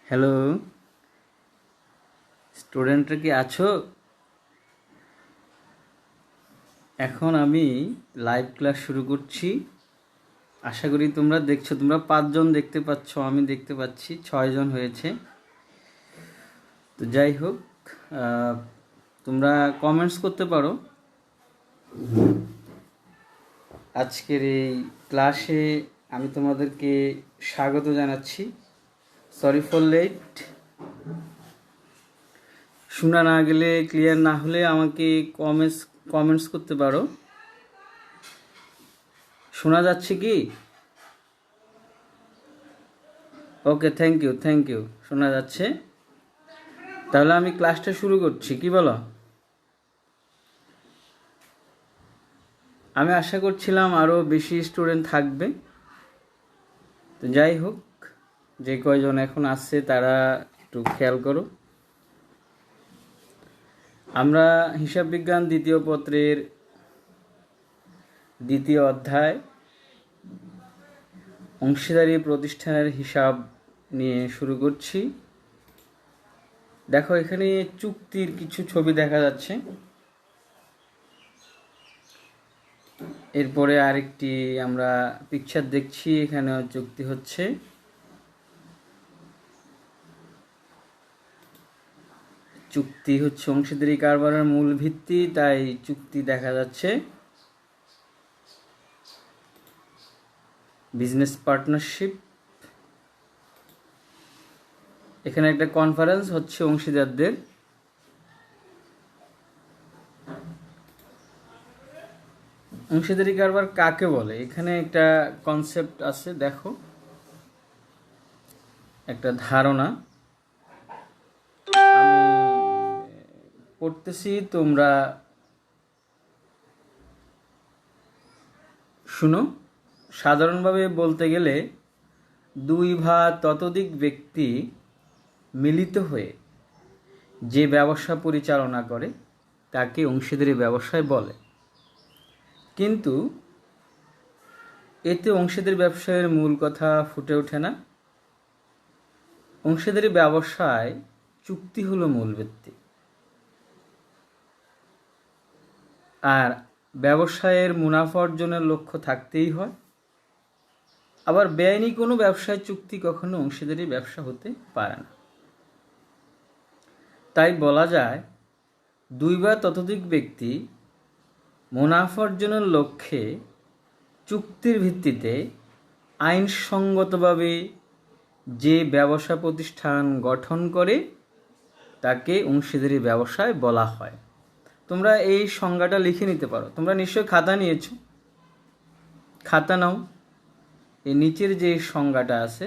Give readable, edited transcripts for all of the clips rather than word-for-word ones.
Hello, স্টুডেন্টরা কি আছো? এখন আমি লাইভ ক্লাস শুরু করছি। আশা করি তোমরা দেখছো। তোমরা 5 জন দেখতে পাচ্ছ, আমি দেখতে পাচ্ছি 6 জন হয়েছে। তো যাই হোক, তোমরা কমেন্টস করতে পারো। আজকের এই ক্লাসে আমি তোমাদেরকে স্বাগত জানাচ্ছি। Sorry for late. শোনা না গেলে, ক্লিয়ার না হলে আমাকে কমেন্টস করতে পারো। শোনা যাচ্ছে কি? ওকে, থ্যাংক ইউ, শোনা যাচ্ছে। তাহলে আমি ক্লাসটা শুরু করছি, কি বলো? আমি আশা করছিলাম আরও বেশি স্টুডেন্ট থাকবে। তো যাই হোক, যে কয়জন এখন আসছে তারা একটু খেয়াল করো। আমরা হিসাব বিজ্ঞান দ্বিতীয় পত্রের দ্বিতীয় অধ্যায় অংশীদারি প্রতিষ্ঠানের হিসাব নিয়ে শুরু করছি। দেখো, এখানে চুক্তির কিছু ছবি দেখা যাচ্ছে। এরপরে আরেকটি আমরা পিকচার দেখছি, এখানেও চুক্তি হচ্ছে। চুক্তি হচ্ছে অংশীদারি কারবারের মূল ভিত্তি, তাই চুক্তি দেখা যাচ্ছে। বিজনেস পার্টনারশিপ, এখানে একটা কনফারেন্স হচ্ছে অংশীদারদের। অংশীদারি কারবার কাকে বলে? এখানে একটা কনসেপ্ট আছে, দেখো, একটা ধারণা আমি পড়তেছি, তোমরা শুনো। সাধারণভাবে বলতে গেলে 2 বা ততোধিক ব্যক্তি মিলিত হয়ে যে ব্যবসা পরিচালনা করে তাকে অংশীদারি ব্যবসায় বলে। কিন্তু এতে অংশীদারি ব্যবসায়ের মূল কথা ফুটে ওঠে না। অংশীদারি ব্যবসায় চুক্তি হলো মূল ভিত্তি, আর ব্যবসায়ের মুনাফা অর্জনের লক্ষ্য থাকতেই হয়। আবার বেআইনি কোনো ব্যবসায় চুক্তি কখনো অংশীদারি ব্যবসা হতে পারে না। তাই বলা যায়, 2 বা ততোধিক ব্যক্তি মুনাফা অর্জনের লক্ষ্যে চুক্তির ভিত্তিতে আইনসঙ্গতভাবে যে ব্যবসা প্রতিষ্ঠান গঠন করে তাকে অংশীদারি ব্যবসায় বলা হয়। তোমরা এই সংজ্ঞাটা লিখে নিতে পারো। তোমরা নিশ্চয়ই খাতা নিয়েছো, খাতা নাও। এই নিচের যে সংজ্ঞাটা আছে,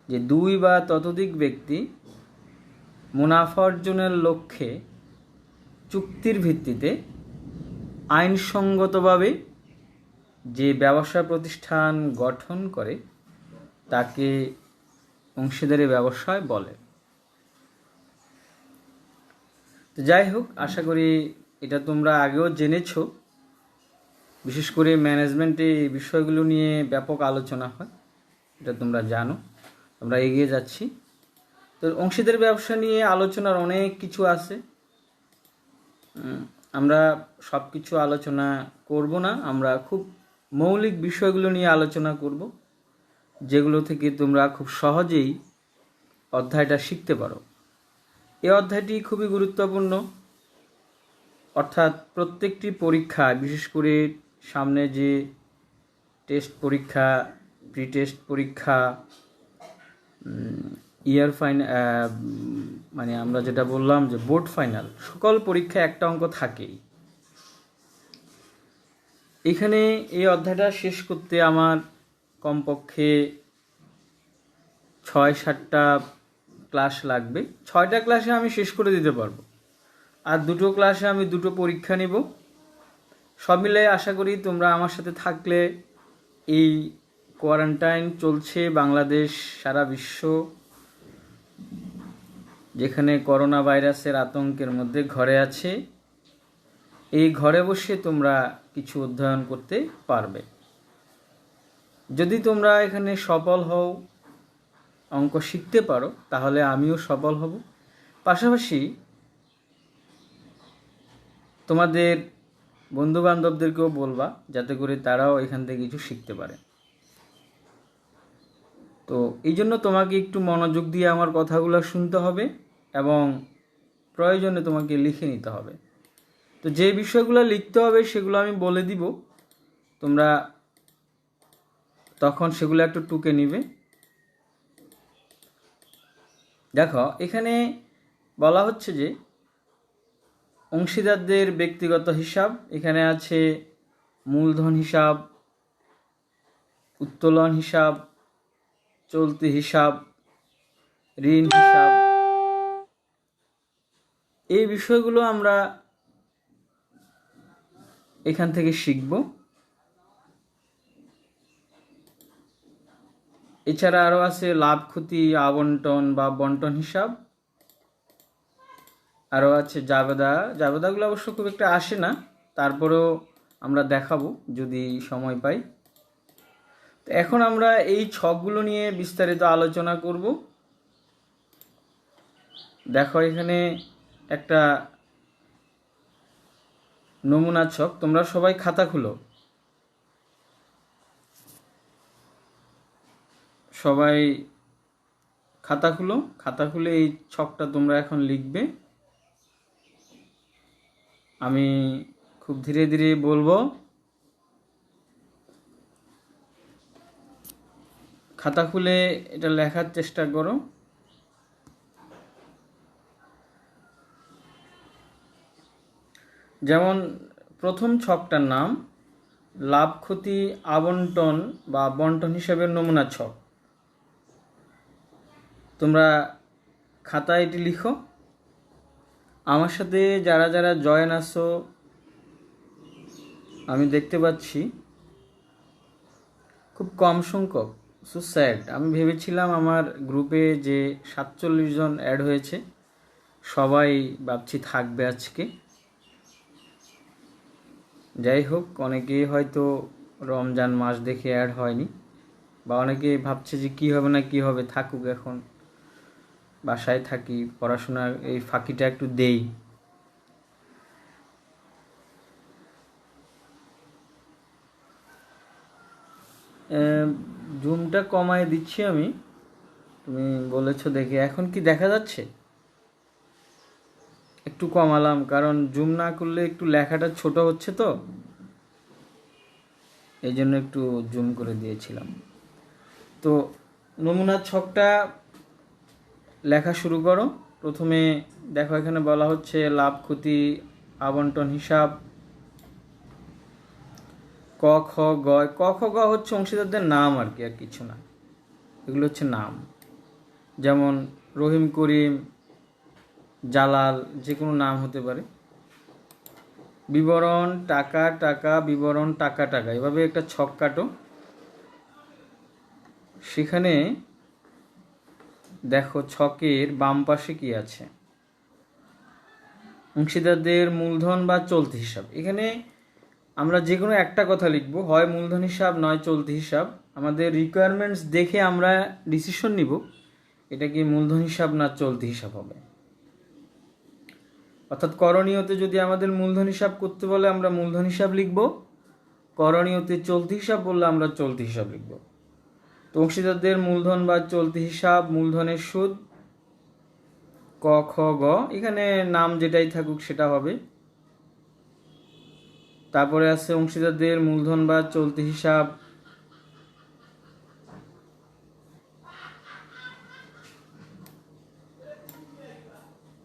যে 2 বা ততোধিক ব্যক্তি মুনাফা অর্জনের লক্ষ্যে চুক্তির ভিত্তিতে আইনসঙ্গতভাবে যে ব্যবসা প্রতিষ্ঠান গঠন করে তাকে অংশীদারি ব্যবসায় বলে। তো যাই হোক, আশা করি এটা তোমরা আগেও জেনেছো। বিশেষ করে ম্যানেজমেন্টে এই বিষয়গুলো নিয়ে ব্যাপক আলোচনা হয়, এটা তোমরা জানো। আমরা এগিয়ে যাচ্ছি। তো অংশীদারি ব্যবসা নিয়ে আলোচনার অনেক কিছু আছে। আমরা সব কিছু আলোচনা করব না, আমরা খুব মৌলিক বিষয়গুলো নিয়ে আলোচনা করব, যেগুলো থেকে তোমরা খুব সহজেই অধ্যায়টা শিখতে পারো। এই অধ্যায়টি খুবই গুরুত্বপূর্ণ, অর্থাৎ প্রত্যেকটি পরীক্ষা, বিশেষ করে সামনে যে টেস্ট পরীক্ষা, প্রি টেস্ট পরীক্ষা, ইয়ার ফাইনাল, মানে আমরা যেটা বললাম যে বোর্ড ফাইনাল, সকল পরীক্ষা একটা অঙ্ক থাকেই। এখানে এই অধ্যায়টা শেষ করতে আমার কমপক্ষে 6-7টা ক্লাস লাগবে। 6টা ক্লাসে আমি শেষ করে দিতে পারবো, আর 2টো ক্লাসে আমি 2টো পরীক্ষা নিব। সব মিলে আশা করি তোমরা আমার সাথে থাকলে, এই কোয়ারেন্টাইন চলছে বাংলাদেশ, সারা বিশ্ব, যেখানে করোনা ভাইরাসের আতঙ্কের মধ্যে ঘরে আছে, এই ঘরে বসে তোমরা কিছু অধ্যয়ন করতে পারবে। যদি তোমরা এখানে সফল হও, অঙ্ক শিখতে পারো, তাহলে আমিও সফল হব। পাশাপাশি তোমাদের বন্ধুবান্ধবদেরকেও বলবা, যাতে করে তারাও এখান থেকে কিছু শিখতে পারে। তো এই জন্য তোমাকে একটু মনোযোগ দিয়ে আমার কথাগুলো শুনতে হবে এবং প্রয়োজনে তোমাকে লিখে নিতে হবে। তো যে বিষয়গুলো লিখতে হবে সেগুলো আমি বলে দিব, তোমরা তখন সেগুলো একটু টুকে নিবে। দেখো, এখানে বলা হচ্ছে যে অংশীদারদের ব্যক্তিগত হিসাব। এখানে আছে মূলধন হিসাব, উত্তোলন হিসাব, চলতি হিসাব, ঋণ হিসাব। এই বিষয়গুলো আমরা এখান থেকে শিখব। এছাড়া আরও আছে লাভ ক্ষতি আবন্টন বা বন্টন হিসাব। আরও আছে জাবেদাগুলো অবশ্য খুব একটা আসে না, তারপরেও আমরা দেখাবো যদি সময় পাই। তো এখন আমরা এই ছকগুলো নিয়ে বিস্তারিত আলোচনা করব। দেখো, এখানে একটা নমুনা ছক। তোমরা সবাই খাতা খুলো, সবাই খাতা খুলো। খাতা খুলে এই ছকটা তোমরা এখন লিখবে। আমি খুব ধীরে ধীরে বলবো, খাতা খুলে এটা লেখার চেষ্টা করো। যেমন প্রথম ছকটার নাম লাভ ক্ষতি আবন্টন বা বন্টন হিসাবের নমুনা ছক। তোমরা খাতায় এটি লিখো। আমার সাথে যারা যারা জয়েন আসো আমি দেখতে পাচ্ছি খুব কম সংখ্যক। So sad. আমি ভেবেছিলাম আমার গ্রুপে যে 47 জন অ্যাড হয়েছে সবাই ভাবছি থাকবে আজকে। যাই হোক, অনেকেই হয়তো রমজান মাস দেখে অ্যাড হয়নি, বা অনেকে ভাবছে যে কী হবে না কী হবে, থাকুক, এখন বাসায় থাকি, পড়াশোনার এই ফাঁকিটা একটু দেই। জুমটা কমায় দিচ্ছি আমি, তুমি বলেছো দেখে। এখন কি দেখা যাচ্ছে? একটু কমালাম, কারণ জুম না করলে একটু লেখাটা ছোট হচ্ছে, তো এই জন্য একটু জুম করে দিয়েছিলাম। তো নমুনা ছকটা লেখা শুরু করো। প্রথমে দেখো, এখানে বলা হচ্ছে লাভ ক্ষতি আবন্টন হিসাব। ক খ গ। ক খ গ হচ্ছে অংশীদারদের নাম আর কি, আর কিছু না। এগুলো হচ্ছে নাম, যেমন রহিম, করিম, জালাল, যে কোনো নাম হতে পারে। বিবরণ টাকা টাকা, বিবরণ টাকা টাকা, এভাবে একটা ছক কাটো। সেখানে দেখো ছকের বাম পাশে কি আছে, অংশীদারদের মূলধন বা চলতি হিসাব। এখানে আমরা যে কোনো একটা কথা লিখব, হয় মূলধন হিসাব নয় চলতি হিসাব। আমাদের রিকোয়ারমেন্টস দেখে আমরা ডিসিশন নিব এটা কি মূলধন হিসাব না চলতি হিসাব হবে। অর্থাৎ করণীয়তে যদি আমাদের মূলধন হিসাব করতে বলে আমরা মূলধন হিসাব লিখব, করণীয়তে চলতি হিসাব বললে আমরা চলতি হিসাব লিখব। তো অংশীদারদের মূলধন বা চলতি হিসাব, মূলধনের সুদ, ক খ গ। এখানে নাম যেটাই থাকুক সেটা হবে। তারপরে আছে অংশীদারদের মূলধন বা চলতি হিসাব,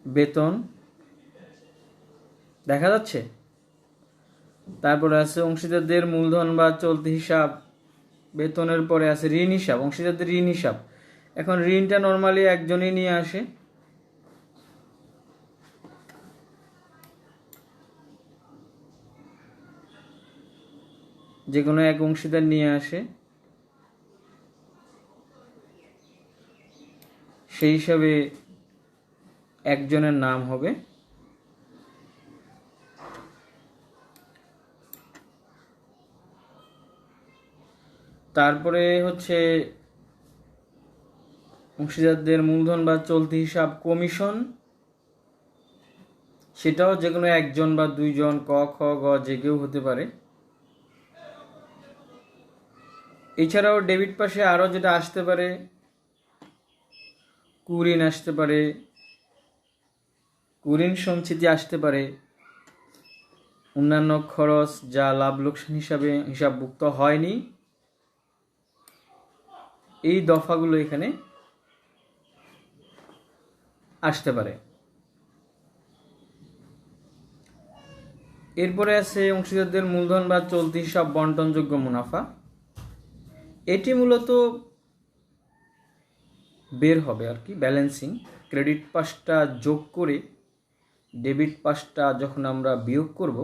বেতন, দেখা যাচ্ছে। তারপরে আছে অংশীদারদের মূলধন বা চলতি হিসাব, বেতনের পরে আছে ঋণ হিসাব, অংশীদারদের ঋণ হিসাব। এখন ঋণটা নর্মালি একজনই নিয়ে আসে, যে কোনো এক অংশীদার নিয়ে আসে, সেই হিসাবে একজনের নাম হবে। তারপরে হচ্ছে অংশীদারদের মূলধন বা চলতি হিসাব কমিশন, সেটাও যে কোনো একজন বা দুইজন, ক খ গ যে কেউ হতে পারে। এছাড়াও ডেবিট পাশে আরও যেটা আসতে পারে, কুঋণ আসতে পারে, কুঋণ সঞ্চিতি আসতে পারে, অন্যান্য খরচ যা লাভ লোকসান হিসাবে হিসাবভুক্ত হয়নি, এই দফাগুলো এখানে আসতে পারে। এরপরে আছে অংশীদারদের মূলধন বা চলতি হিসাব বন্টনযোগ্য মুনাফা। এটি মূলত বের হবে আর কি, ব্যালেন্সিং। ক্রেডিট পাশটা যোগ করে ডেবিট পাশটা যখন আমরা বিয়োগ করব,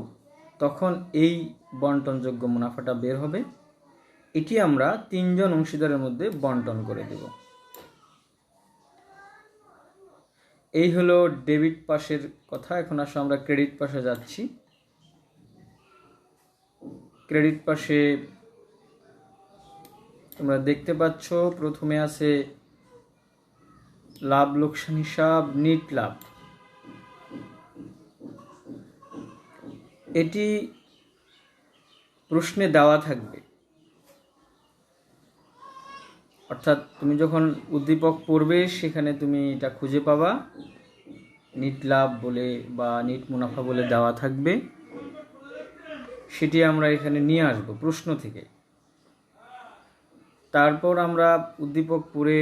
তখন এই বন্টনযোগ্য মুনাফাটা বের হবে। এটি আমরা 3 জন অংশীদারের মধ্যে বন্টন করে দেব। এই হলো ডেবিট পাশের কথা। এখন আসো আমরা ক্রেডিট পাশে যাচ্ছি। ক্রেডিট পাশে তোমরা দেখতে পাচ্ছ প্রথমে আছে লাভ লোকসান হিসাব, নিট লাভ। এটি প্রশ্নে দেওয়া থাকবে, অর্থাৎ তুমি যখন উদ্দীপক পড়বে সেখানে তুমি এটা খুঁজে পাবা, নিট লাভ বলে বা নিট মুনাফা বলে দেওয়া থাকবে। সেটি আমরা এখানে নিয়ে আসব প্রশ্ন থেকে। তারপর আমরা উদ্দীপক পড়ে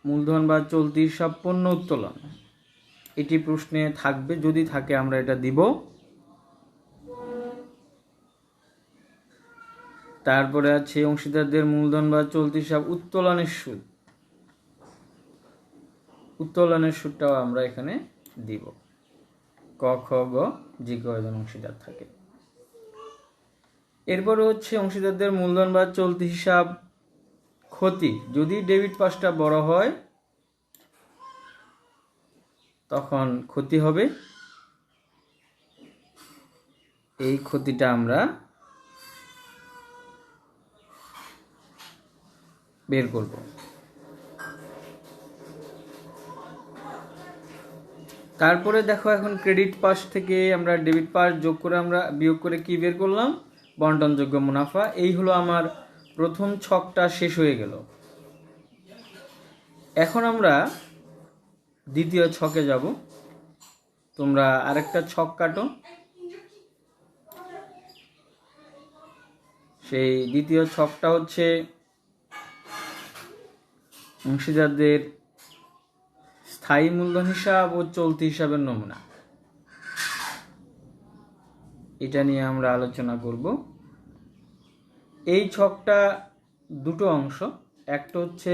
মূলধন বা চলতি হিসাব পণ্য উত্তোলন, এটি প্রশ্নে থাকবে, যদি থাকে আমরা এটা দিব। তারপরে আছে অংশীদারদের মূলধন বা চলতি হিসাব উত্তোলনের সুদ। উত্তোলনের সুদটাও আমরা এখানে দিব, ক খ গ যে কয়জন অংশীদার থাকে। এরপরে হচ্ছে অংশীদারদের মূলধন বা চলতি হিসাব ক্ষতি। যদি ডেবিট পাশটা বড় হয় তখন ক্ষতি হবে, এই ক্ষতিটা আমরা বের করব। তারপরে দেখো এখন ক্রেডিট পাশ থেকে আমরা ডেবিট পাশ যোগ করে আমরা বিয়োগ করে কি বের করলাম, বন্টনযোগ্য মুনাফা। এই হলো আমার প্রথম ছকটা শেষ হয়ে গেল। এখন আমরা দ্বিতীয় ছকে যাব। তোমরা আরেকটা ছক কাটো। সেই দ্বিতীয় ছকটা হচ্ছে অংশীদারদের স্থায়ী মূলধন হিসাব ও চলতি হিসাবের নমুনা। এটা নিয়ে আমরা আলোচনা করব। এই ছকটা দুটো অংশ, একটা হচ্ছে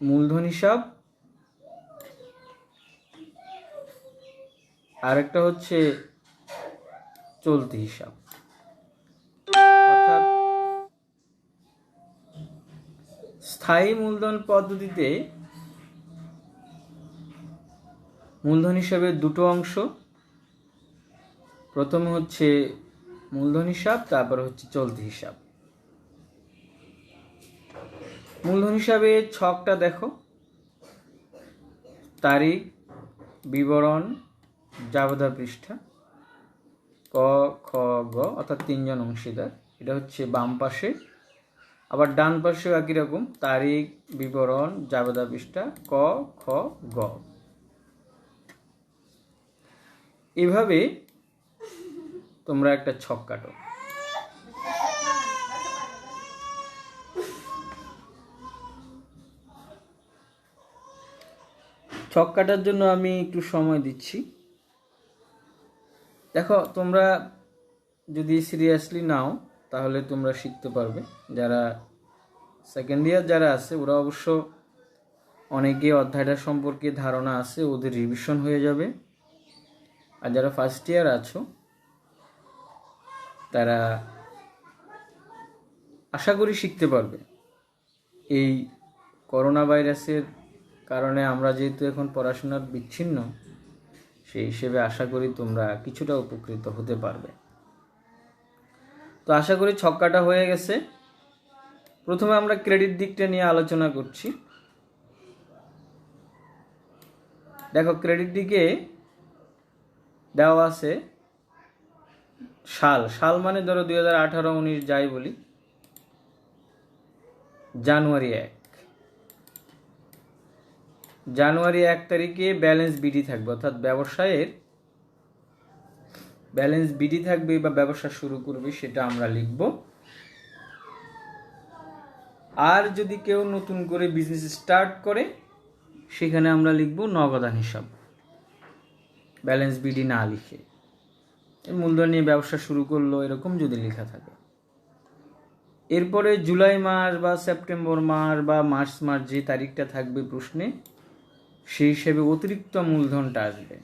মূলধন হিসাব, আর একটা হচ্ছে চলতি হিসাব। অর্থাৎ স্থায়ী মূলধন পদ্ধতিতে মূলধন হিসাবের দুটো অংশ, প্রথমে হচ্ছে মূলধন হিসাব, তারপর হচ্ছে চলতি হিসাব। মূলধন হিসাবে ছকটা দেখো, তারিখ, বিবরণ, জাবেদা পৃষ্ঠা, ক খ গ অর্থাৎ 3 জন অংশীদার। এটা হচ্ছে বাম পাশে। আবার ডান পাশেও একই রকম, তারিখ, বিবরণ, জাবেদা পৃষ্ঠা, ক খ গ। এভাবে তোমরা একটা ছক কাটো। ছক কাটার জন্য আমি একটু সময় দিচ্ছি। দেখো, তোমরা যদি সিরিয়াসলি নাও তাহলে তোমরা শিখতে পারবে। যারা সেকেন্ড ইয়ার যারা আছে ওরা অবশ্য অনেকে অধ্যায়টা সম্পর্কে ধারণা আছে, ওদের রিভিশন হয়ে যাবে। আর যারা ফার্স্ট ইয়ার আছো তারা আশা করি শিখতে পারবে। এই করোনা ভাইরাসের কারণে আমরা যেহেতু এখন পড়াশোনার বিচ্ছিন্ন, সেই হিসেবে আশা করি তোমরা কিছুটা উপকৃত হতে পারবে। তো আশা করি ছক কাটা হয়ে গেছে। প্রথমে আমরা ক্রেডিট দিকটা নিয়ে আলোচনা করছি। দেখো ক্রেডিট দিকে দেওয়া আছে সাল, সাল মানে ধরো 2018-19 যাই বলি, জানুয়ারি 1 তারিখে ব্যালেন্স বিডি থাকবে, অর্থাৎ ব্যবসায়ের ব্যালেন্স বিডি থাকবে বা ব্যবসা শুরু করবে, সেটা আমরা লিখব। আর যদি কেউ নতুন করে বিজনেস স্টার্ট করে সেখানে আমরা লিখব নগদান হিসাব, ব্যালেন্স বিডি না লিখে। মূলধন নিয়ে ব্যবসা শুরু করলো এরকম যদি লেখা থাকে। এরপরে জুলাই মাস বা সেপ্টেম্বর মাস বা মার্চ মাস যে তারিখটা থাকবে প্রশ্নে, সেই হিসেবে অতিরিক্ত মূলধনটা আসবে।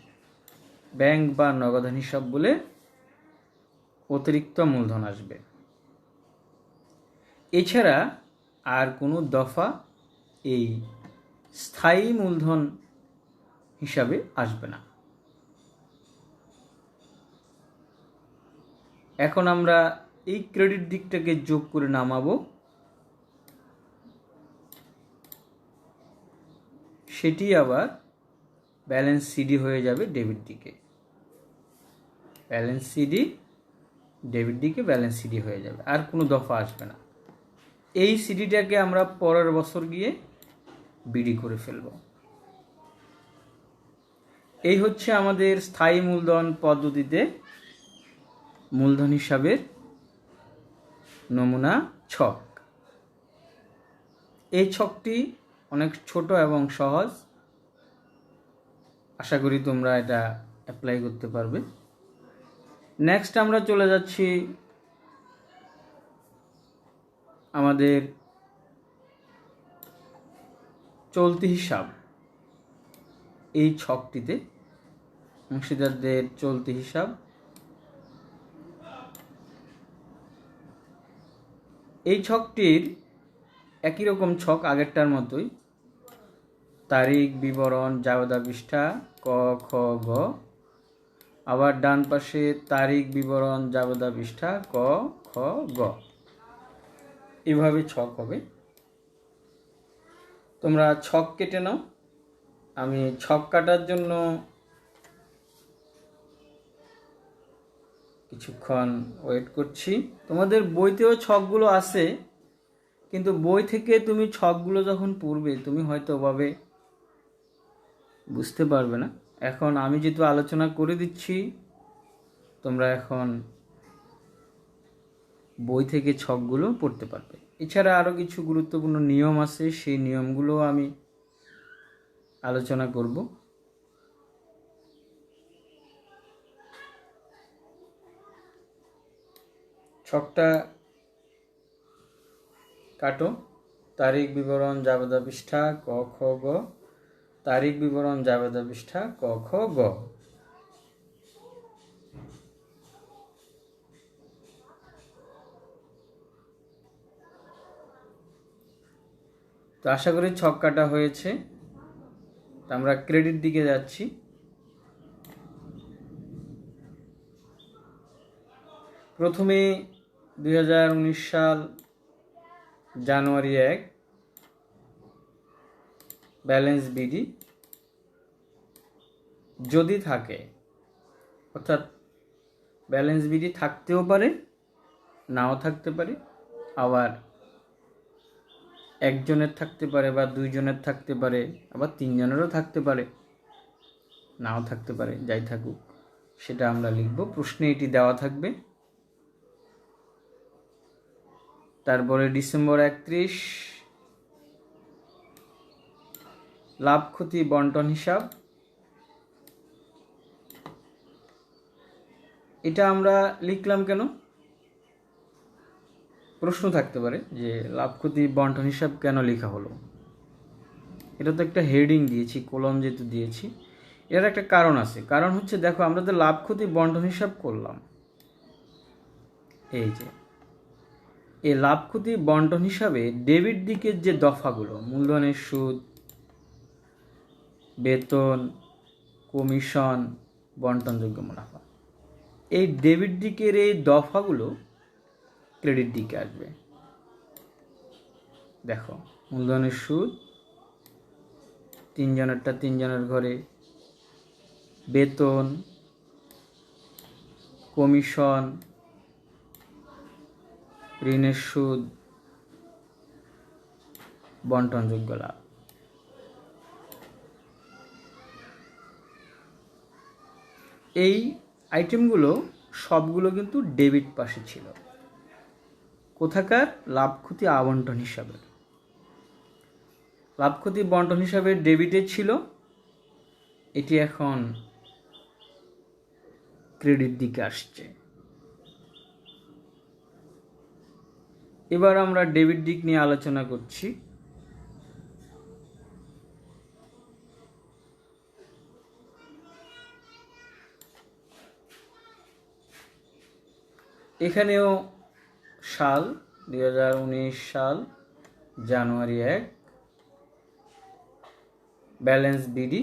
ব্যাংক বা নগদান হিসাব বলে অতিরিক্ত মূলধন আসবে। এছাড়া আর কোনো দফা এই স্থায়ী মূলধন হিসাবে আসবে না। এখন আমরা এই ক্রেডিট দিকটাকে যোগ করে নামাবো, সেটি আবার ব্যালেন্স সিডি হয়ে যাবে ডেবিট দিকে, ব্যালেন্স সিডি ডেবিট দিকে ব্যালেন্স সিডি হয়ে যাবে, আর কোনো দফা আসবে না। এই সিডিটাকে আমরা পরের বছর গিয়ে বিডি করে ফেলব। এই হচ্ছে আমাদের স্থায়ী মূলধন পদ্ধতিতে মূলধন হিসাবের নমুনা ছক। এই ছকটি অনেক ছোট এবং সহজ, আশা করি তোমরা এটা অ্যাপ্লাই করতে পারবে। নেক্সট আমরা চলে যাচ্ছি আমাদের চলতি হিসাব। এই ছকটিতে অংশীদারদের চলতি হিসাব, এই ছকটির একই রকম ছক আগেরটার মতোই, তারিখ বিবরণ জাবেদা পৃষ্ঠা ক খ গ, আবার ডান পাশে তারিখ বিবরণ জাবেদা পৃষ্ঠা ক খ গ, এভাবে ছক হবে। তোমরা ছক কেটে নাও, আমি ছক কাটার জন্য কিছুক্ষণ ওয়েট করছি। তোমাদের বইতেও ছকগুলো আছে, কিন্তু বই থেকে তুমি ছকগুলো যখন পড়বে তুমি হয়তো ওভাবে বুঝতে পারবে না। এখন আমি যেহেতু আলোচনা করে দিচ্ছি, তোমরা এখন বই থেকে ছকগুলো পড়তে পারবে। এছাড়া আরও কিছু গুরুত্বপূর্ণ নিয়ম আছে, সেই নিয়মগুলো আমি আলোচনা করব। ছকটা কাটো। তারিখ বিবরণ জাবেদা পৃষ্ঠা ক খ গ, তারিখ বিবরণ জাবেদা পৃষ্ঠা ক খ গ। তো আশা করি ছক কাটা হয়েছে। আমরা ক্রেডিট দিকে যাচ্ছি। প্রথমে 2019 সাল জানুয়ারি 1 ব্যালেন্স বিডি যদি থাকে, অর্থাৎ ব্যালেন্স বিডি থাকতেও পারে নাও থাকতে পারে, আবার একজনের থাকতে পারে বা দুইজনের থাকতে পারে, আবার তিনজনেরও থাকতে পারে, নাও থাকতে পারে, যাই থাকুক সেটা আমরা লিখব। প্রশ্নে এটি দেওয়া থাকবে। তারপরে ডিসেম্বর 31 লাভ ক্ষতি বন্টন হিসাব। এটা আমরা লিখলাম কেন, প্রশ্ন থাকতে পারে যে লাভ ক্ষতি বন্টন হিসাব কেন লেখা হলো। এটা তো একটা হেডিং দিয়েছি, কলম যেহেতু দিয়েছি, এর একটা কারণ আছে। কারণ হচ্ছে দেখো, আমরা তো লাভ ক্ষতি বন্টন হিসাব করলাম, এই যে এই লাভ ক্ষতি বন্টন হিসাবে ডেবিট দিকের যে দফাগুলো, মূলধনের সুদ, বেতন, কমিশন, বন্টনযোগ্য মুনাফা, এই ডেবিট দিকের এই দফাগুলো ক্রেডিট দিকে আসবে। দেখো, মূলধনের সুদ তিনজনেরটা তিনজনের ঘরে, বেতন, কমিশন, ঋণের সুদ, বন্টনযোগ্য লাভ। এই আইটেমগুলো সবগুলো কিন্তু ডেবিট পাশে ছিল। কোথাকার? লাভ ক্ষতি আবন্টন হিসাবে। লাভ ক্ষতি বন্টন হিসাবে ডেবিটে ছিল, এটি এখন ক্রেডিট দিকে আসছে। এবার আমরা ডেবিট দিক নিয়ে আলোচনা করছি। এখানেও সাল 2019 সাল জানুয়ারি 1, ব্যালেন্স বিডি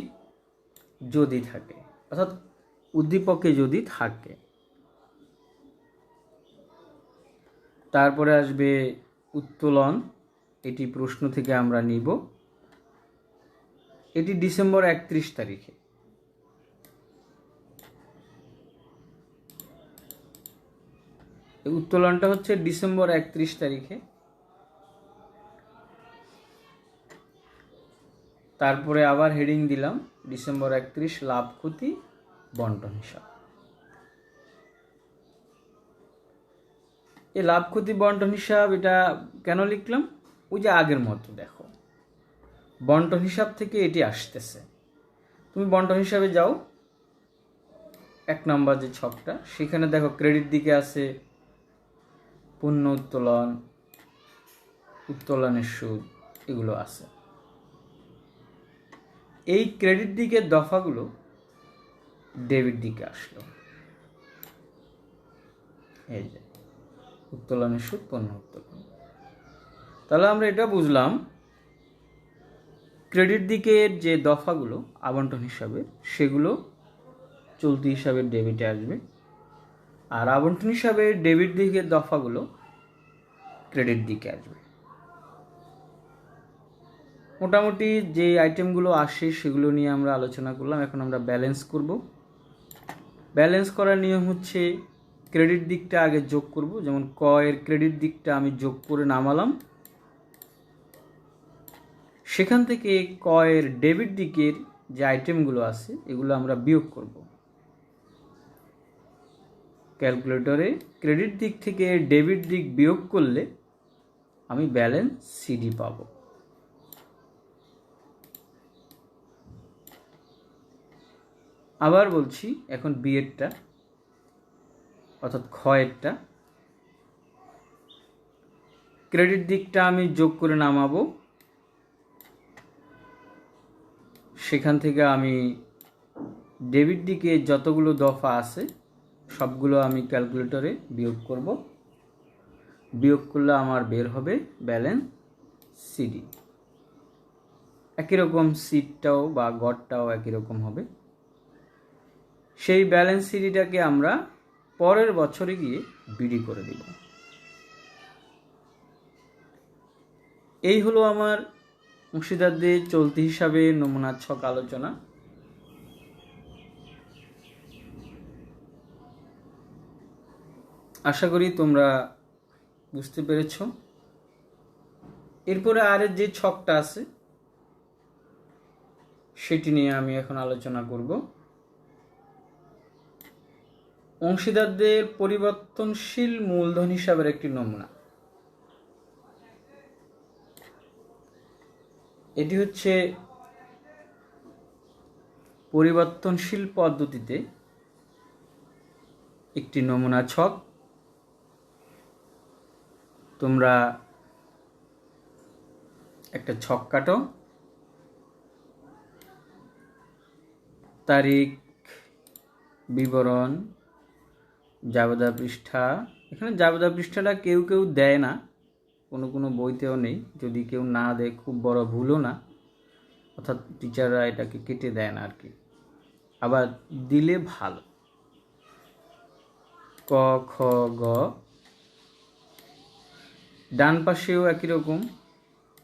যদি থাকে, অর্থাৎ উদ্দীপকে যদি থাকে। তারপরে আসবে উত্তোলন, এটি প্রশ্ন থেকে আমরা নিব। এটি ডিসেম্বর 31 তারিখে। উত্তোলনটা হচ্ছে ডিসেম্বর 31 তারিখে। তারপরে আবার হেডিং দিলাম ডিসেম্বর 31 লাভ ক্ষতি বন্টন হিসাব। এই লাভ ক্ষতি বন্টন হিসাব এটা কেন লিখলাম? ওই যে আগের মতো দেখো, বন্টন হিসাব থেকে এটি আসতেছে। তুমি বন্টন হিসাবে যাও, 1 নম্বর যে ছকটা, সেখানে দেখো ক্রেডিট দিকে আছে পণ্য উত্তোলন, উত্তোলনের সুদ, এগুলো আছে। এই ক্রেডিট দিকের দফাগুলো ডেবিট দিকে আসলো। এই যে উত্তোলনের সুদ, পণ্য উত্তোলন। তাহলে আমরা এটা বুঝলাম, ক্রেডিট দিকের যে দফাগুলো আবন্টন হিসাবে, সেগুলো চলতি হিসাবে ডেবিটে আসবে, আর আবন্টন হিসাবে ডেবিট দিকের দফাগুলো ক্রেডিট দিকে আসবে। মোটামুটি যে আইটেমগুলো আসে সেগুলো নিয়ে আমরা আলোচনা করলাম। এখন আমরা ব্যালেন্স করব। ব্যালেন্স করার নিয়ম হচ্ছে ক্রেডিট দিকটা আগে যোগ করব। যেমন ক এর ক্রেডিট দিকটা আমি যোগ করে নামালাম, সেখান থেকে ক এর ডেবিট দিকের যে আইটেমগুলো আছে এগুলো আমরা বিয়োগ করব। ক্যালকুলেটরে ক্রেডিট দিক থেকে ডেবিট দিক বিয়োগ করলে আমি ব্যালেন্স সিডি পাব। আবার বলছি, এখন বি এরটা অর্থাৎ খ এরটা, ক্রেডিট দিকটা আমি যোগ করে নামাবো, সেখান থেকে আমি ডেবিট দিকে যতগুলো দফা আছে সবগুলো আমি ক্যালকুলেটরে বিয়োগ করব। বিয়োগ করলে আমার বের হবে ব্যালেন্স সিডি। একই রকম সিটটাও বা গড়টাও একই রকম হবে। সেই ব্যালেন্স সিডিটাকে আমরা পরের বছরে গিয়ে বিডি করে দিব। এই হলো আমার অংশীদারদের চলতি হিসাবে নমুনা ছক আলোচনা। আশা করি তোমরা বুঝতে পেরেছ। এরপরে আরের যে ছকটা আছে সেটি নিয়ে আমি এখন আলোচনা করব। অংশীদারদের পরিবর্তনশীল মূলধন হিসাবের একটি নমুনা। এটি হচ্ছে পরিবর্তনশীল পদ্ধতিতে একটি নমুনা ছক। তোমরা একটা ছক কাটো, তারিখ, বিবরণ, জাবেদা পৃষ্ঠা। এখানে জাবেদা পৃষ্ঠাটা কেউ কেউ দেয় না, কোনো কোনো বইতেও নেই। যদি কেউ না দেয় খুব বড় ভুলও না, অর্থাৎ টিচাররা এটাকে কেটে দেয় না আর কি। আবার দিলে ভালো। ক, খ, গ, ডান পাশেও একই রকম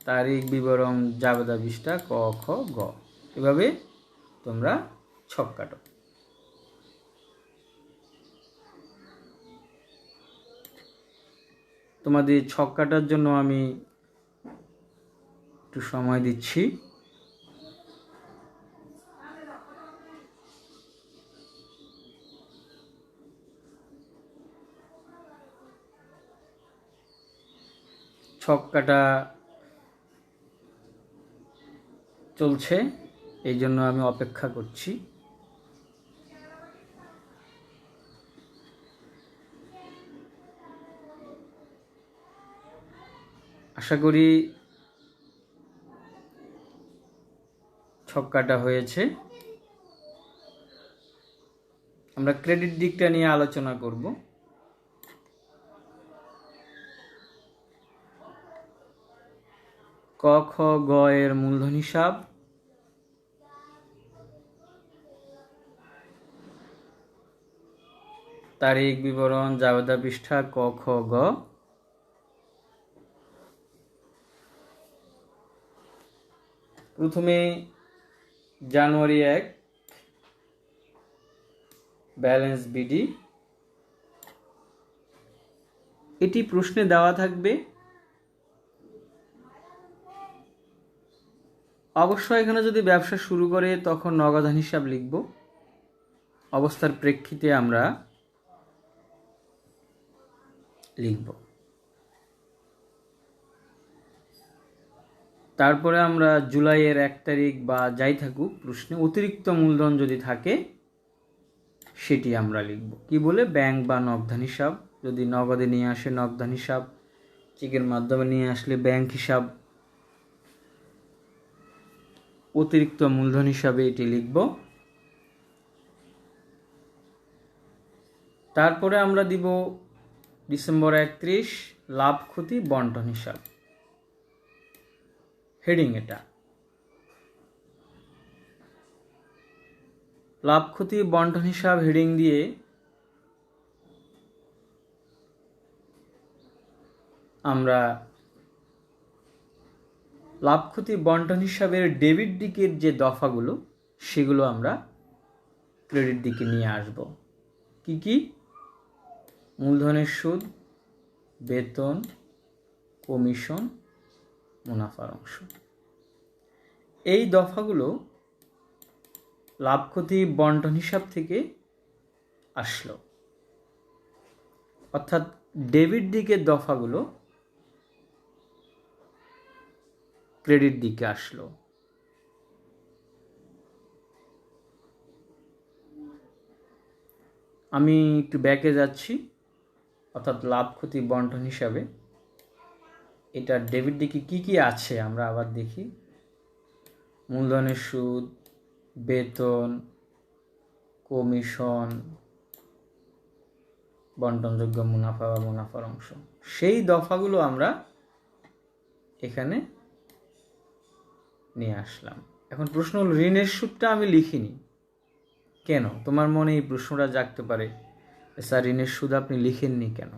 তারিখ, বিবরণ, জাবেদা পৃষ্ঠা, ক, খ, গ, এভাবে তোমরা ছক কাটো। তোমাদের ছক কাটার জন্য আমি একটু সময় দিচ্ছি। ছক কাটা চলছে, এই জন্য আমি অপেক্ষা করছি। আশা করি ছক কাটা হয়েছে। আমরা ক্রেডিট দিকটা নিয়ে আলোচনা করব। ক খ গ এর মূলধন হিসাব, তারিখ বিবরণ জাবেদা পৃষ্ঠা ক খ গ। প্রথমে জানুয়ারি 1 ব্যালেন্স বিডি, এটি প্রশ্নে দেওয়া থাকবে। অবশ্যই এখানে যদি ব্যবসা শুরু করে তখন নগদান হিসাব লিখব, অবস্থার প্রেক্ষিতে আমরা লিখব। তারপরে আমরা জুলাইয়ের 1 তারিখ বা যাই থাকুক প্রশ্নে অতিরিক্ত মূলধন যদি থাকে সেটি আমরা লিখব। কি বলে? ব্যাংক বা নগদান হিসাব। যদি নগদে নিয়ে আসে নগদান হিসাব, চেকের মাধ্যমে নিয়ে আসলে ব্যাংক হিসাব, অতিরিক্ত মূলধন হিসাবে এটি লিখব। তারপরে আমরা দিব ডিসেম্বর 31 লাভ ক্ষতি বন্টন হিসাব, হেডিং এটা। লাভ ক্ষতি বন্টন হিসাব হেডিং দিয়ে আমরা লাভ ক্ষতি বন্টন হিসাবের ডেবিট দিকের যে দফাগুলো সেগুলো আমরা ক্রেডিট দিকে নিয়ে আসব। কি কি? মূলধনের সুদ, বেতন, কমিশন, মুনাফার অংশ। এই দফাগুলো লাভ ক্ষতি বন্টন হিসাব থেকে আসলো, অর্থাৎ ডেবিট দিকের দফাগুলো ক্রেডিট দিকে আসলো। আমি একটু ব্যাকে যাচ্ছি, অর্থাৎ লাভ ক্ষতি বন্টন হিসাবে এটা ডেবিট দিকে কি কি আছে আমরা আবার দেখি। মূলধনের সুদ, বেতন, কমিশন, বন্টনযোগ্য মুনাফা বা মুনাফার অংশ, সেই দফাগুলো আমরা এখানে নিয়ে আসলাম। এখন প্রশ্ন হল, ঋণের সুদটা আমি লিখিনি কেন? তোমার মনে এই প্রশ্নটা জাগতে পারে, স্যার ঋণের সুদ আপনি লিখেননি কেন?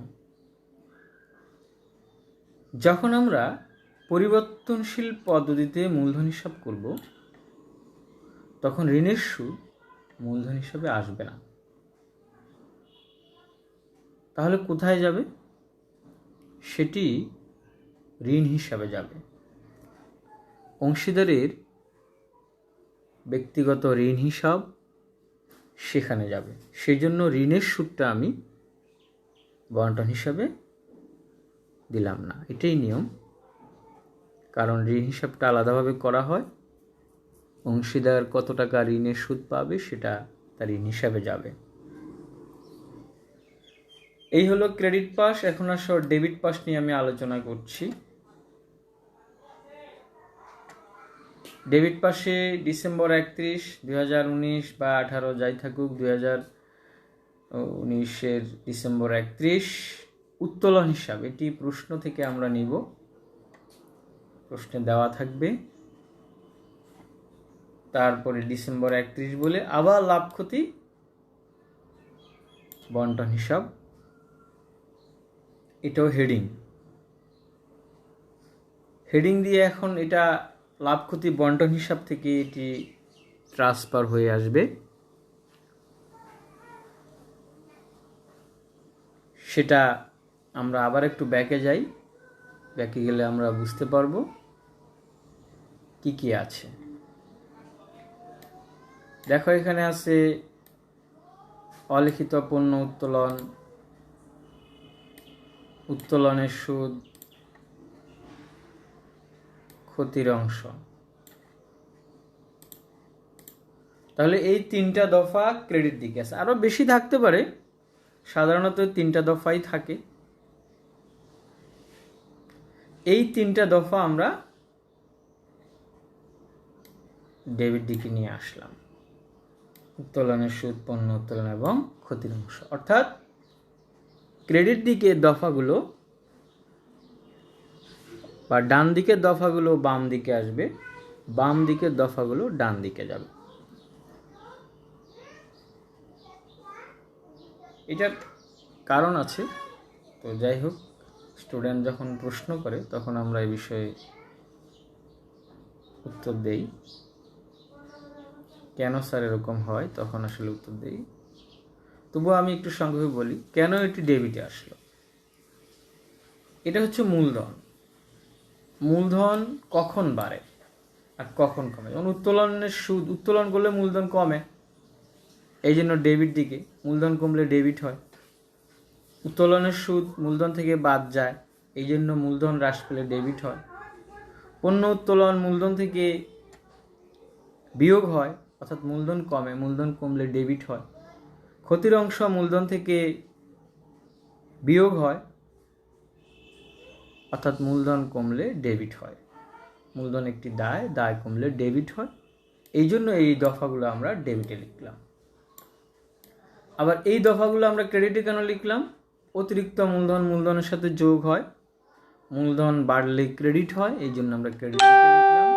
যখন আমরা পরিবর্তনশীল পদ্ধতিতে মূলধন হিসাব করব তখন ঋণের সুদ মূলধন হিসাবে আসবে না। তাহলে কোথায় যাবে? সেটি ঋণ হিসাবে যাবে। অংশীদারের ব্যক্তিগত ঋণ হিসাব সেখানে যাবে। সেই জন্য ঋণের সুদটা আমি বন্টন হিসাবে দিলাম না, এটাই নিয়ম। কারণ ঋণ হিসাবটা আলাদাভাবে করা হয়, অংশীদার কত টাকা ঋণের সুদ পাবে সেটা তার ঋণ হিসাবে যাবে। এই হলো ক্রেডিট পাস। এখন আসো ডেবিট পাস নিয়ে আমি আলোচনা করছি। ডেবিট পাসে ডিসেম্বর 31, 2019 বা 18 যাই থাকুক, 2019-এর ডিসেম্বর 31 উত্তোলন হিসাব, এটি প্রশ্ন থেকে আমরা নিব, প্রশ্নে দেওয়া থাকবে। তারপরে ডিসেম্বর 31 বলে আবার লাভ ক্ষতি বন্টন হিসাব, এটাও হেডিং দিয়ে এখন এটা লাভ ক্ষতি বন্টন হিসাব থেকে এটি ট্রান্সফার হয়ে আসবে, সেটা আমরা আবার একটু ব্যাকে যাই, ব্যাকে গেলে আমরা বুঝতে পারবো কি কি আছে। দেখো এখানে আছে অলিখিত পণ্য উত্তোলন, উত্তোলনের সুদ, ক্ষতির অংশ। তাহলে এই 3টা দফা ক্রেডিট দিকে আছে, আরো বেশি থাকতে পারে, সাধারণত 3টা দফাই থাকে। এই 3টা দফা আমরা ডেবিট দিকে নিয়ে আসলাম, উত্তোলনের সুদ, পণ্য উত্তোলন এবং ক্ষতির অংশ। অর্থাৎ ক্রেডিট দিকের দফাগুলো বা ডান দিকের দফাগুলো বাম দিকে আসবে, বাম দিকের দফাগুলো ডান দিকে যাবে। এটার কারণ আছে, তো যাই হোক, স্টুডেন্ট যখন প্রশ্ন করে তখন আমরা এই বিষয়ে উত্তর দেই, কেন স্যার এরকম হয় তখন আসলে উত্তর দেই। তবুও আমি একটু সংক্ষেপে বলি কেন এটি ডেবিটে আসলো। এটা হচ্ছে মূলধন। মূলধন কখন বাড়ে আর কখন কমে? যেমন উত্তোলনের সুদ, উত্তোলন করলে মূলধন কমে, এই জন্য ডেবিট দিকে। মূলধন কমলে ডেবিট হয়। উত্তোলনের সুদ মূলধন থেকে বাদ যায়, এই জন্য মূলধন হ্রাস পেলে ডেবিট হয়। পণ্য উত্তোলন মূলধন থেকে বিয়োগ হয়, অর্থাৎ মূলধন কমে, মূলধন কমলে ডেবিট হয়। ক্ষতির অংশ মূলধন থেকে বিয়োগ হয়, অর্থাৎ মূলধন কমলে ডেবিট হয়। মূলধন একটি দায়, দায় কমলে ডেবিট হয়, এই জন্য এই দফাগুলো আমরা ডেবিটে লিখলাম। আবার এই দফাগুলো আমরা ক্রেডিটে কেন লিখলাম? অতিরিক্ত মূলধন মূলধনের সাথে যোগ হয়, মূলধন বাড়লে ক্রেডিট হয়, এই জন্য আমরা ক্রেডিটে লিখলাম।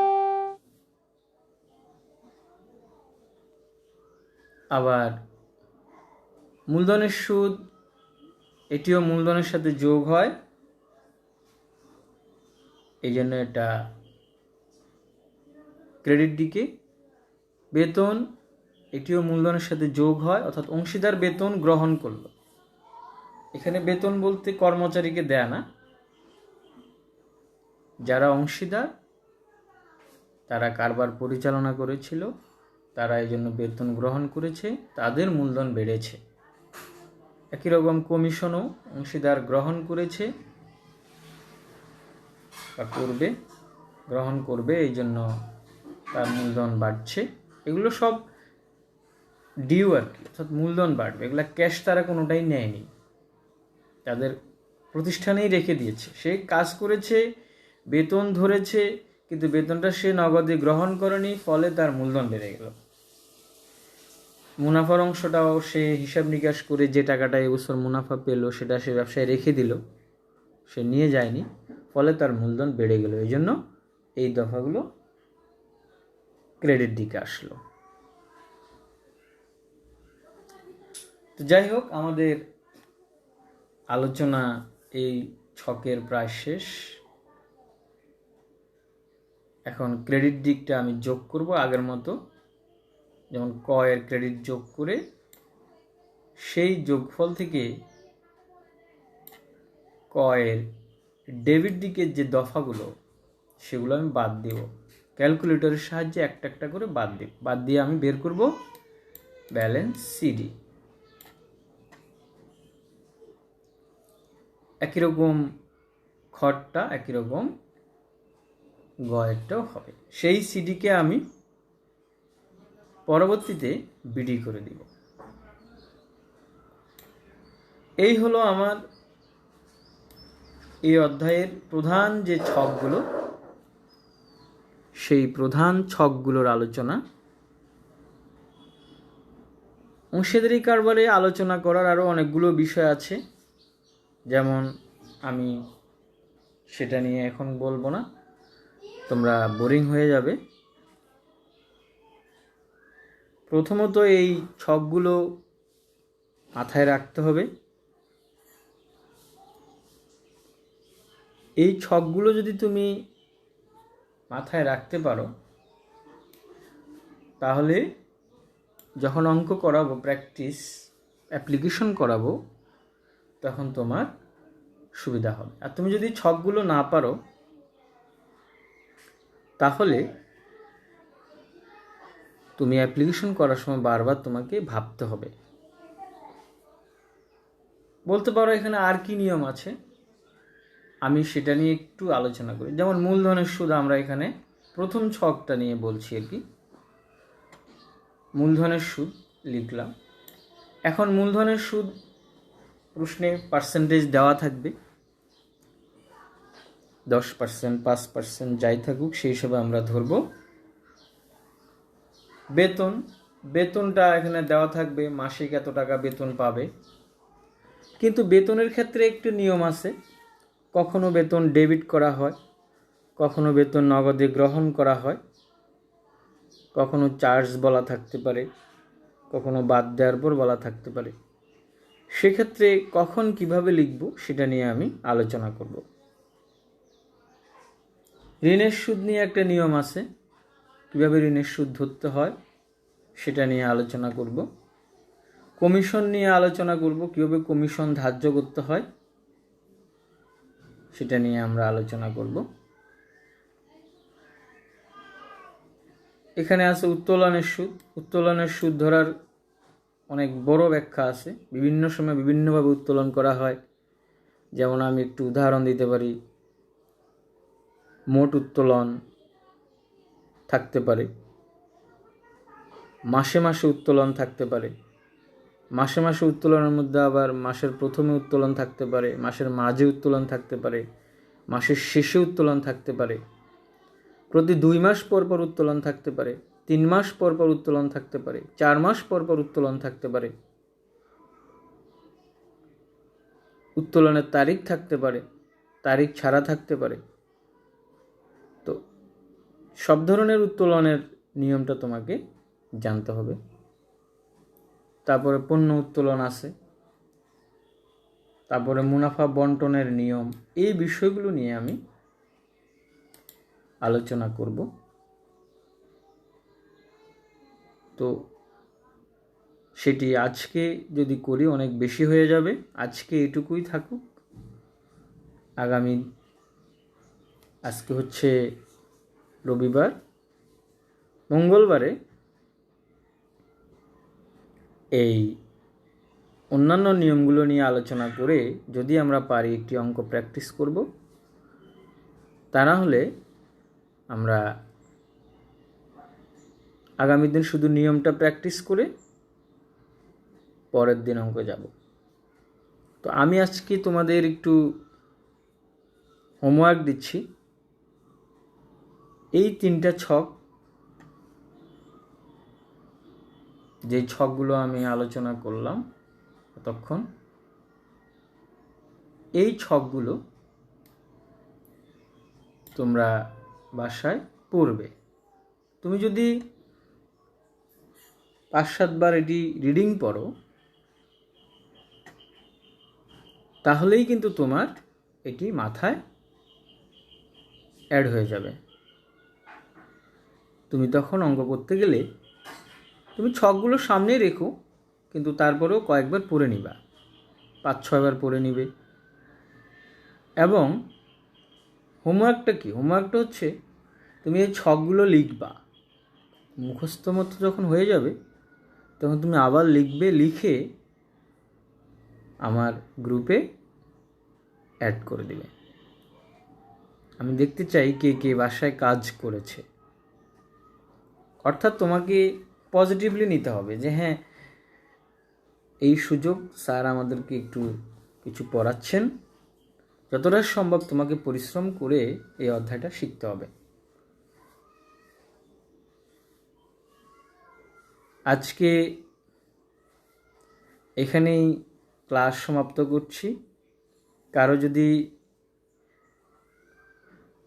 আবার মূলধনের সুদ, এটিও মূলধনের সাথে যোগ হয়, এই জন্য এটা ক্রেডিট দিকে। বেতন, এটিও মূলধনের সাথে যোগ হয়, অর্থাৎ অংশীদার বেতন গ্রহণ করলো। এখানে বেতন বলতে কর্মচারীকে দেয় না, যারা অংশীদার তারা কারবার পরিচালনা করেছিল, তারা এই জন্য বেতন গ্রহণ করেছে, তাদের মূলধন বেড়েছে। একই রকম কমিশনও অংশীদার গ্রহণ করেছে বা করবে, গ্রহণ করবে, এই জন্য তার মূলধন বাড়ছে। এগুলো সব ডিউ আর কি, অর্থাৎ মূলধন বাড়বে। এগুলা ক্যাশ তারা কোনোটাই নেয়নি, তাদের প্রতিষ্ঠানেই রেখে দিয়েছে। সে কাজ করেছে, বেতন ধরেছে, কিন্তু বেতনটা সে নগদে গ্রহণ করেনি, ফলে তার মূলধন বেড়ে গেল। মুনাফার অংশটাও সে হিসাব নিকাশ করে যে টাকাটা এবছর মুনাফা পেল সেটা সে ব্যবসায় রেখে দিল, সে নিয়ে যায়নি, ফলে তার মূলধন বেড়ে গেল। এই জন্য এই দফাগুলো ক্রেডিট দিকে আসলো। তো যাই হোক, আমাদের আলোচনা এই ছকের প্রায় শেষ। এখন ক্রেডিট দিকটা আমি যোগ করব আগের মতো, যেমন ক এর ক্রেডিট যোগ করে সেই যোগফল থেকে ক এর ডেবিট দিকের যে দফাগুলো সেগুলো আমি বাদ দেব, ক্যালকুলেটরের সাহায্যে একটা একটা করে বাদ দিয়ে আমি বের করব ব্যালেন্স সিডি। একই রকম খরটা একই রকম গয়েরটাও হবে। সেই সিডিকে আমি পরবর্তীতে বিডি করে দিব। এই হলো আমার এই অধ্যায়ের প্রধান যে ছকগুলো, সেই প্রধান ছকগুলোর আলোচনা। অংশীদারি কারবারে আলোচনা করার আরও অনেকগুলো বিষয় আছে, যেমন আমি সেটা নিয়ে এখন বলবো না, তোমরা বোরিং হয়ে যাবে। প্রথমত এই ছকগুলো মাথায় রাখতে হবে। এই ছকগুলো যদি তুমি মাথায় রাখতে পারো, তাহলে যখন অঙ্ক করাবো, প্র্যাকটিস অ্যাপ্লিকেশন করাবো, তখন তোমার সুবিধা হবে। আর তুমি যদি ছকগুলো না পারো তাহলে তুমি অ্যাপ্লিকেশন করার সময় বারবার তোমাকে ভাবতে হবে। বলতে পারো এখানে আর কি নিয়ম আছে, আমি সেটা নিয়ে একটু আলোচনা করি। যেমন মূলধনের সুদ, আমরা এখানে প্রথম ছকটা নিয়ে বলছি আর কি। মূলধনের সুদ লিখলাম। এখন মূলধনের সুদ প্রশ্নে পার্সেন্টেজ দেওয়া থাকবে, 10%, 5% যাই থাকুক সেই হিসাবে আমরা ধরব। বেতনটা এখানে দেওয়া থাকবে, মাসিক এত টাকা বেতন পাবে। কিন্তু বেতনের ক্ষেত্রে একটু নিয়ম আছে, কখনো বেতন ডেবিট করা হয়, কখনো বেতন নগদে গ্রহণ করা হয়, কখনো চার্জ বলা থাকতে পারে, কখনো বাদ দেওয়ার পর বলা থাকতে পারে। সেক্ষেত্রে কখন কিভাবে লিখব সেটা নিয়ে আমি আলোচনা করব। ঋণের সুদ নিয়ে একটা নিয়ম আছে, কিভাবে ঋণের সুদ ধরতে হয় সেটা নিয়ে আলোচনা করব। কমিশন নিয়ে আলোচনা করব, কিভাবে কমিশন ধার্য করতে হয় সেটা নিয়ে আমরা আলোচনা করব। এখানে আছে উত্তোলনের সুদ। উত্তোলনের সুদ ধরার অনেক বড় ব্যাখ্যা আছে, বিভিন্ন সময় বিভিন্নভাবে উত্তোলন করা হয়। যেমন আমি একটু উদাহরণ দিতে পারি, মোট উত্তোলন থাকতে পারে, মাসে মাসে উত্তোলন থাকতে পারে, মাসে মাসে উত্তোলনের মধ্যে আবার মাসের প্রথমে উত্তোলন থাকতে পারে, মাসের মাঝে উত্তোলন থাকতে পারে, মাসের শেষে উত্তোলন থাকতে পারে, প্রতি 2 মাস পর পর উত্তোলন থাকতে পারে, 3 মাস পর পর উত্তোলন থাকতে পারে, 4 মাস পর পর উত্তোলন থাকতে পারে, উত্তোলনের তারিখ থাকতে পারে, তারিখ ছাড়া থাকতে পারে। তো সব ধরনের উত্তোলনের নিয়মটা তোমাকে জানতে হবে। তারপরে পণ্য উত্তোলন আছে, তারপরে মুনাফা বন্টনের নিয়ম। এই বিষয়গুলো নিয়ে আমি আলোচনা করব। তো সেটি আজকে যদি করি অনেক বেশি হয়ে যাবে, আজকে এটুকুই থাকুক। আজকে হচ্ছে রবিবার, মঙ্গলবারে এই অন্যান্য নিয়মগুলো নিয়ে আলোচনা করে যদি আমরা পারি একটি অঙ্ক প্র্যাকটিস করব, তা না হলে আমরা আগামী দিন শুধু নিয়মটা প্র্যাকটিস করে পরের দিন অঙ্ক যাব। তো আমি আজকে তোমাদের একটু হোমওয়ার্ক দিচ্ছি। এই 3টা ছক, যে ছকগুলো আমি আলোচনা করলাম তখন, এই ছকগুলো তোমরা বাসায় পড়বে। তুমি যদি 5-7 বার এটি রিডিং পড়ো তাহলেই কিন্তু তোমার এটি মাথায় অ্যাড হয়ে যাবে। তুমি তখন অঙ্ক করতে গেলে তুমি ছকগুলো সামনেই রেখো, কিন্তু তারপরেও কয়েকবার পড়ে নিবা, 5-6 বার পড়ে নিবে। এবং হোমওয়ার্কটা কি? হোমওয়ার্কটা হচ্ছে তুমি এই ছকগুলো লিখবা, মুখস্থ মতো যখন হয়ে যাবে তখন তুমি আবার লিখবে, লিখে আমার গ্রুপে অ্যাড করে দেবে। আমি দেখতে চাই কে কে বাসায় কাজ করেছে। অর্থাৎ তোমাকে পজিটিভলি নিতে হবে যে হ্যাঁ, এই সুযোগ, স্যার আমাদেরকে একটু কিছু পড়াচ্ছেন, যতটা সম্ভব তোমাকে পরিশ্রম করে এই অধ্যায়টা শিখতে হবে। আজকে এখানেই ক্লাস সমাপ্ত করছি। কারো যদি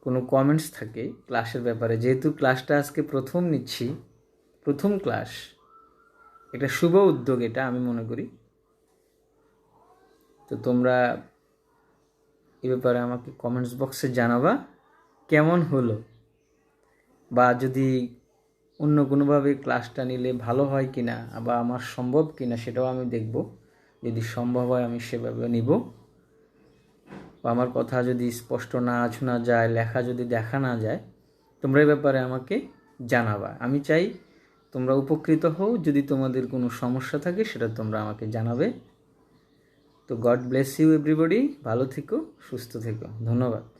কোনো কমেন্টস থাকে ক্লাসের ব্যাপারে, যেহেতু ক্লাসটা আজকে প্রথম নিচ্ছি, প্রথম ক্লাস, এটা শুভ উদ্যোগ, এটা আমি মনে করি। তো তোমরা এ ব্যাপারে আমাকে কমেন্টস বক্সে জানাবা কেমন হলো, বা যদি অন্য কোনোভাবে ক্লাসটা নিলে ভালো হয় কিনা, বা আমার সম্ভব কিনা সেটাও আমি দেখব। যদি সম্ভব হয় আমি সেভাবে নিব। বা আমার কথা যদি স্পষ্ট না শোনা যায়, লেখা যদি দেখা না যায়, তোমরা এই ব্যাপারে আমাকে জানাবা। আমি চাই তোমরা উপকৃত হও। যদি তোমাদের কোনো সমস্যা থাকে সেটা তোমরা আমাকে জানাবে। তো গড ব্লেস ইউ এভরিবডি, ভালো থেকো, সুস্থ থেকো, ধন্যবাদ।